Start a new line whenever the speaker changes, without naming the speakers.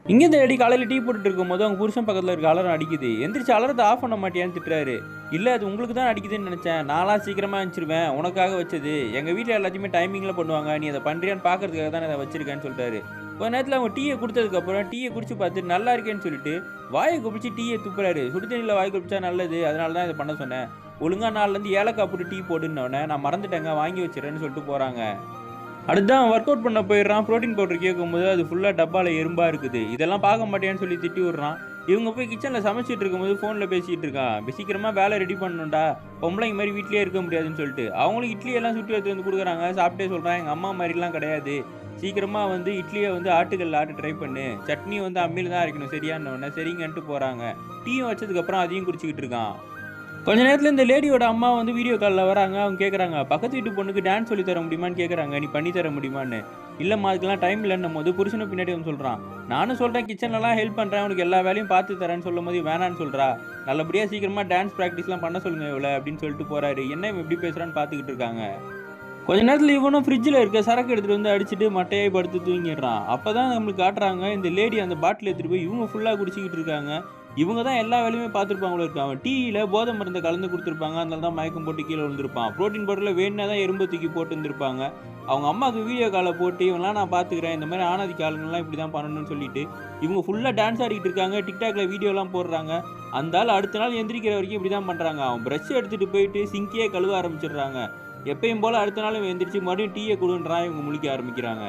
இங்கே தேடி காலையில் டீ போட்டுட்டு இருக்கும்போது அவங்க புருஷன் பக்கத்தில் இருக்க அலாரம் அடிக்குது. எந்திரிச்சு அலாரத்தை ஆஃப் பண்ண மாட்டியான்னு திட்டுறாரு. இல்லை அது உங்களுக்கு தான் அடிக்குதுன்னு நினச்சேன். நான்லாம் சீக்கிரமாக அனுப்பிச்சிருவேன். உனக்காக வச்சது. எங்கள் வீட்டில் எல்லாத்தையுமே டைமிங்கில் பண்ணுவாங்க. நீ அதை பண்ணுறியான்னு பார்க்கறதுக்காக தான் நான் வச்சிருக்கேன்னு சொல்லிட்டாரு. கொஞ்ச நேரத்தில் அவங்க டீயை கொடுத்ததுக்கப்புறம் டீயை குடிச்சு பார்த்து நல்லா இருக்கேன்னு சொல்லிட்டு வாயை குப்பிச்சு டீயை துப்புறாரு. சுடு தண்ணியில் வாய் குப்பிச்சா நல்லது. அதனால தான் இதை பண்ண சொன்னேன். ஒழுங்கா நாள்லேருந்து ஏலக்காய் போட்டு டீ போடுன்னொடனே நான் மறந்துட்டேங்க வாங்கி வச்சிடறேன்னு சொல்லிட்டு போகிறாங்க. அடுத்தான் ஒர்க் அவுட் பண்ண போயிடுறான். புரோட்டீன் பவுடர் கேட்கும்போது அது ஃபுல்லாக டப்பாவில் எறும்பா இருக்குது. இதெல்லாம் பார்க்க மாட்டேன்னு சொல்லி திட்டி விடுறான். இவங்க போய் கிச்சனில் சமைச்சிட்டு இருக்கும்போது ஃபோனில் பேசிகிட்டு இருக்கான். சீக்கிரமாக வேலை ரெடி பண்ணணும்டா, பொம்பளைங்க மாதிரி வீட்லேயே இருக்க முடியாதுன்னு சொல்லிட்டு அவங்களும் இட்லி எல்லாம் சுட்டி எடுத்து வந்து கொடுக்குறாங்க. சாப்பிட்டே சொல்கிறான், எங்கள் அம்மா மாதிரிலாம் கிடையாது. சீக்கிரமாக வந்து இட்லியை வந்து ஆட்டுக்கல்ல ஆட்டு ட்ரை பண்ணு, சட்னி வந்து அம்மியில் தான் அரைக்கணும் சரியானவொடனே சரிங்கன்ட்டு போகிறாங்க. டீயும் வச்சதுக்கப்புறம் அதையும் குடிச்சிக்கிட்டு இருக்கான். கொஞ்ச நேரத்தில் இந்த லேடியோட அம்மா வந்து வீடியோ காலில் வராங்க. அவங்க கேட்குறாங்க, பக்கத்து வீட்டு பொண்ணுக்கு டான்ஸ் சொல்லி தர முடியுமான்னு கேட்குறாங்க. நீ பண்ணி தர முடியுமான்னு. இல்லைம்மா அதுக்கெல்லாம் டைம் இல்லைன்னும் போது புருஷனும் பின்னாடி வந்து சொல்கிறான், நானும் சொல்கிறேன் கிச்சன்லலாம் ஹெல்ப் பண்ணுறேன், உனக்கு எல்லா வேலையும் பார்த்து தரேன்னு சொல்லும் போது வேணான்னு சொல்கிறா. நல்லபடியாக சீக்கிரமாக டான்ஸ் ப்ராக்டிஸ்லாம் பண்ண சொல்லுங்க இவ்வளோ அப்படின்னு சொல்லிட்டு போகிறாரு. என்ன இவன் எப்படி பேசுகிறான்னு பார்த்துக்கிட்டு இருக்காங்க. கொஞ்ச நேரத்தில் இவனும் ஃப்ரிட்ஜில் இருக்க சரக்கு எடுத்துகிட்டு வந்து அடிச்சுட்டு மட்டையாய் படுத்து தூங்கிடுறான். அப்போ தான் நம்மளுக்கு காட்டுறாங்க இந்த லேடி அந்த பாட்டில் எடுத்துகிட்டு போய் இவங்க ஃபுல்லாக குடிச்சிக்கிட்டு இருக்காங்க. இவங்க தான் எல்லா வேலையுமே பார்த்துருப்பாங்களோ இருக்காங்க. டீயில் போதை மருந்தை கலந்து கொடுத்துருப்பாங்க. அதனால தான் மயக்கம் போட்டு கீழே விழுந்திருப்பான். ப்ரோட்டீன் பவுடரில் வேணுனா தான் எறும்பு தூக்கி போட்டு இருந்திருப்பாங்க. அவங்க அம்மாவுக்கு வீடியோ காலை போட்டு இவங்களாம் நான் பார்த்துக்கிறேன், இந்த மாதிரி ஆனாதிக்க ஆளுங்கள்லாம் இப்படி தான் பண்ணணும்னு சொல்லிட்டு இவங்க ஃபுல்லாக டான்ஸ் ஆடிக்கிட்டு இருக்காங்க. டிக்டாக்ல வீடியோலாம் போடுறாங்க. அந்த ஆள் அடுத்த நாள் எந்திரிக்கிற வரைக்கும் இப்படி தான் பண்ணுறாங்க. அவன் ப்ரஷ் எடுத்துகிட்டு போயிட்டு சிங்கியே கழுவ ஆரம்பிச்சிடுறாங்க. எப்பயும் போல் அடுத்த நாள் எந்திரிச்சு மறுபடியும் டீயை கொடுன்றான். இவங்க முழிக்க ஆரம்பிக்கிறாங்க.